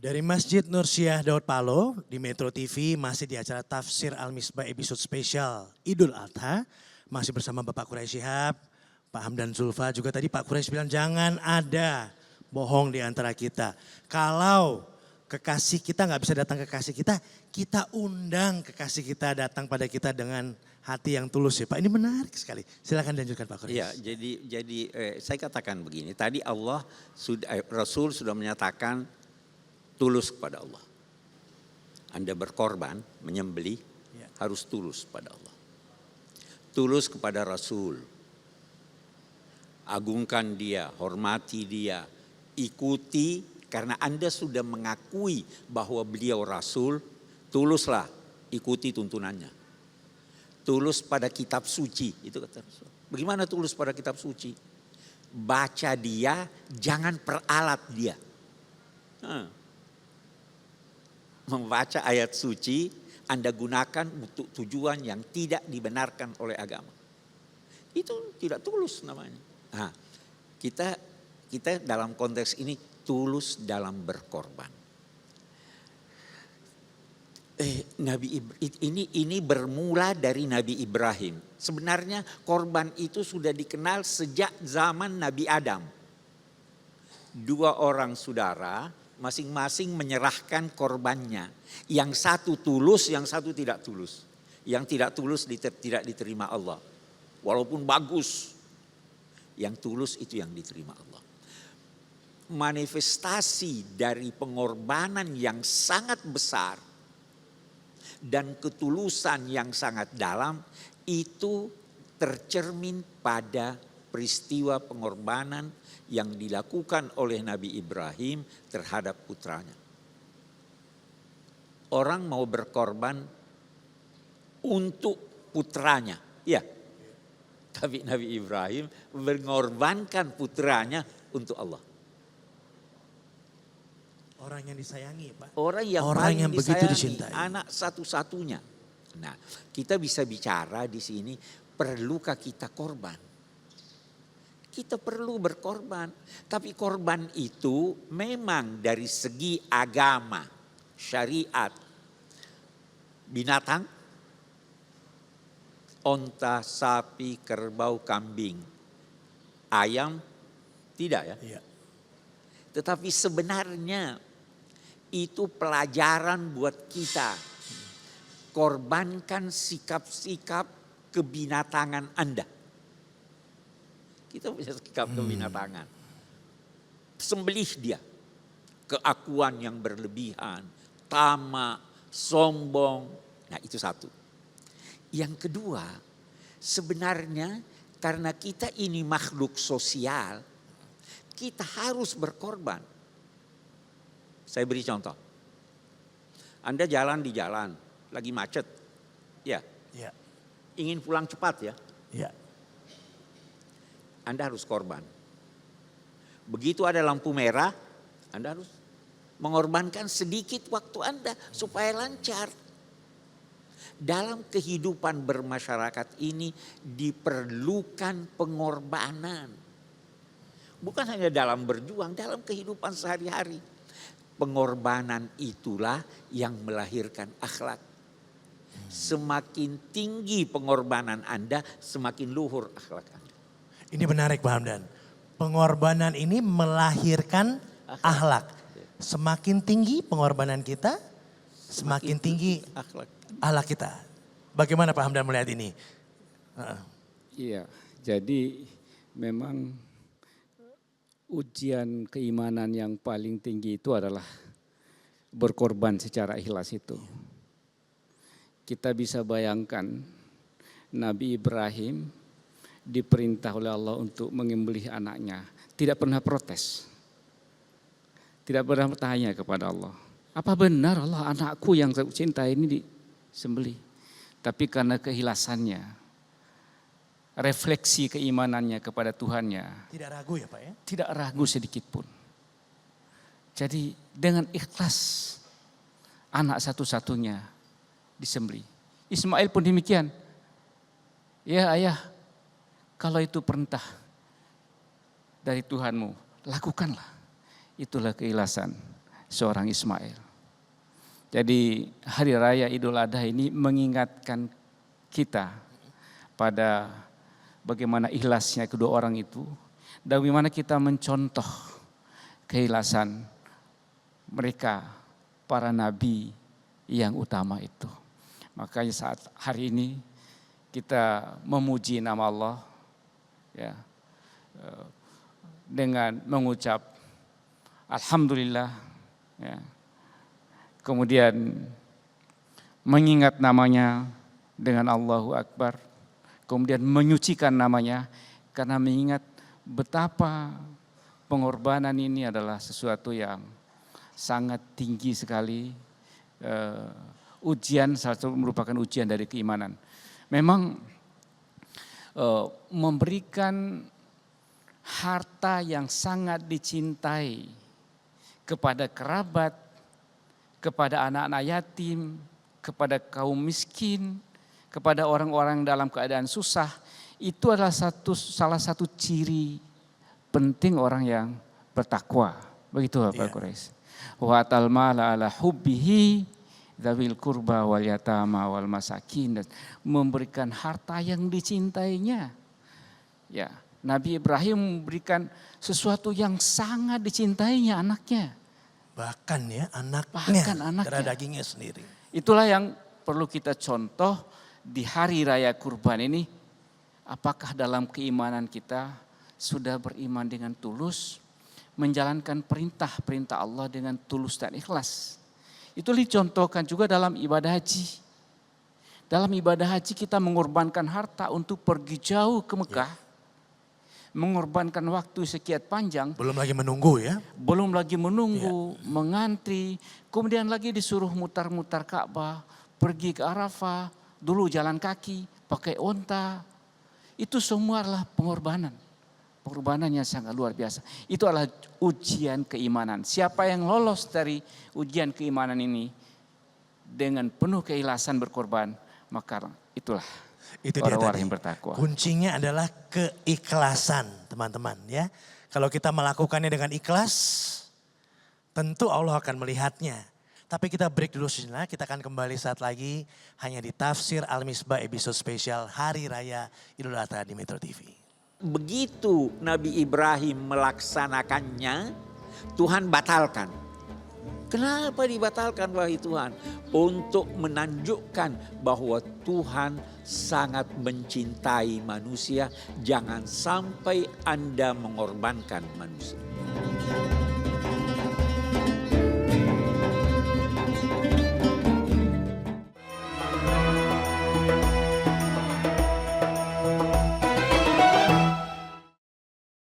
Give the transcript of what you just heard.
Dari Masjid Nur Syiah Daud Palo di Metro TV masih di acara Tafsir Al-Misbah episode spesial Idul Adha. Masih bersama Bapak Quraisy Shihab, Pak Hamdan Zulfa. Juga tadi Pak Quraisy bilang jangan ada bohong di antara kita. Kalau kekasih kita nggak bisa datang ke kekasih kita undang kekasih kita datang pada kita dengan hati yang tulus ya Pak. Ini menarik sekali. Silakan dilanjutkan Pak Quraisy. Ya, jadi saya katakan begini. Tadi Rasul sudah menyatakan tulus kepada Allah. Anda berkorban, menyembelih, harus tulus pada Allah. Tulus kepada Rasul. Agungkan dia, hormati dia, ikuti karena Anda sudah mengakui bahwa beliau Rasul, tuluslah ikuti tuntunannya. Tulus pada kitab suci, itu kata Rasul. Bagaimana tulus pada kitab suci? Baca dia, jangan peralat dia. Membaca ayat suci Anda gunakan untuk tujuan yang tidak dibenarkan oleh agama. Itu tidak tulus namanya. Nah, kita dalam konteks ini tulus dalam berkorban. Ini bermula dari Nabi Ibrahim. Sebenarnya korban itu sudah dikenal sejak zaman Nabi Adam. Dua orang saudara masing-masing menyerahkan korbannya. Yang satu tulus, yang satu tidak tulus. Yang tidak tulus tidak diterima Allah. Walaupun bagus. Yang tulus itu yang diterima Allah. Manifestasi dari pengorbanan yang sangat besar dan ketulusan yang sangat dalam itu tercermin pada peristiwa pengorbanan yang dilakukan oleh Nabi Ibrahim terhadap putranya. Orang mau berkorban untuk putranya, ya. Tapi Nabi Ibrahim mengorbankan putranya untuk Allah. Orang yang disayangi Pak. Orang yang begitu dicintai. Anak satu-satunya. Nah, kita bisa bicara di sini, perlukah kita korban? Kita perlu berkorban, tapi korban itu memang dari segi agama, syariat, binatang, onta, sapi, kerbau, kambing, ayam, tidak ya? Iya. Tetapi sebenarnya itu pelajaran buat kita. Korbankan sikap-sikap kebinatangan Anda. Kita punya sikap kebinatangan. Sembelih dia. Keakuan yang berlebihan. Tamak, sombong. Nah itu satu. Yang kedua, sebenarnya karena kita ini makhluk sosial, kita harus berkorban. Saya beri contoh. Anda jalan di jalan, lagi macet. Ya. Ya. Ingin pulang cepat ya. Ya. Anda harus korban. Begitu ada lampu merah, Anda harus mengorbankan sedikit waktu Anda supaya lancar. Dalam kehidupan bermasyarakat ini diperlukan pengorbanan. Bukan hanya dalam berjuang, dalam kehidupan sehari-hari. Pengorbanan itulah yang melahirkan akhlak. Semakin tinggi pengorbanan Anda, semakin luhur akhlak Anda. Ini menarik Pak Hamdan. Pengorbanan ini melahirkan akhlak. Semakin tinggi pengorbanan kita, semakin tinggi akhlak kita. Bagaimana Pak Hamdan melihat ini? Iya, jadi memang ujian keimanan yang paling tinggi itu adalah berkorban secara ikhlas itu. Kita bisa bayangkan Nabi Ibrahim diperintah oleh Allah untuk menyembelih anaknya. Tidak pernah protes. Tidak pernah bertanya kepada Allah. Apa benar Allah anakku yang saya cintai ini disembelih? Tapi karena keikhlasannya, refleksi keimanannya kepada Tuhannya. Tidak ragu ya Pak ya? Tidak ragu sedikit pun. Jadi dengan ikhlas anak satu-satunya disembelih. Ismail pun demikian. Ya ayah, kalau itu perintah dari Tuhanmu, lakukanlah. Itulah keikhlasan seorang Ismail. Jadi hari raya Idul Adha ini mengingatkan kita pada bagaimana ikhlasnya kedua orang itu dan bagaimana kita mencontoh keikhlasan mereka, para nabi yang utama itu. Makanya saat hari ini kita memuji nama Allah ya, dengan mengucap alhamdulillah ya. Kemudian mengingat namanya dengan Allahu Akbar, kemudian menyucikan namanya karena mengingat betapa pengorbanan ini adalah sesuatu yang sangat tinggi sekali, ujian, salah satu merupakan ujian dari keimanan. Memang memberikan harta yang sangat dicintai kepada kerabat, kepada anak-anak yatim, kepada kaum miskin, kepada orang-orang dalam keadaan susah, itu adalah salah satu ciri penting orang yang bertakwa. Begitu Pak Quraisy. Wa atal mala ala hubbihi dzawil qurba wal yatama wal masakin, dan memberikan harta yang dicintainya. Ya, Nabi Ibrahim memberikan sesuatu yang sangat dicintainya, anaknya. Bahkan anaknya, darah dagingnya sendiri. Itulah yang perlu kita contoh di hari raya kurban ini. Apakah dalam keimanan kita sudah beriman dengan tulus, menjalankan perintah-perintah Allah dengan tulus dan ikhlas. Itu dicontohkan juga dalam ibadah haji. Dalam ibadah haji kita mengorbankan harta untuk pergi jauh ke Mekah. Mengorbankan waktu sekian panjang. Belum lagi menunggu ya. Belum lagi menunggu, mengantri. Kemudian lagi disuruh mutar-mutar Ka'bah, pergi ke Arafah, dulu jalan kaki, pakai onta. Itu semua adalah pengorbanan. Pengorbanan yang sangat luar biasa. Itu adalah ujian keimanan. Siapa yang lolos dari ujian keimanan ini dengan penuh keikhlasan berkorban, maka itulah itu dia orang-orang tadi. yang bertakwa. Kuncinya adalah keikhlasan, teman-teman ya. Kalau kita melakukannya dengan ikhlas, tentu Allah akan melihatnya. Tapi kita break dulu sejenak, kita akan kembali saat lagi hanya di Tafsir Al-Misbah episode spesial Hari Raya Idul Adha di Metro TV. Begitu Nabi Ibrahim melaksanakannya, Tuhan batalkan. Kenapa dibatalkan wahai Tuhan? Untuk menunjukkan bahwa Tuhan sangat mencintai manusia. Jangan sampai Anda mengorbankan manusia.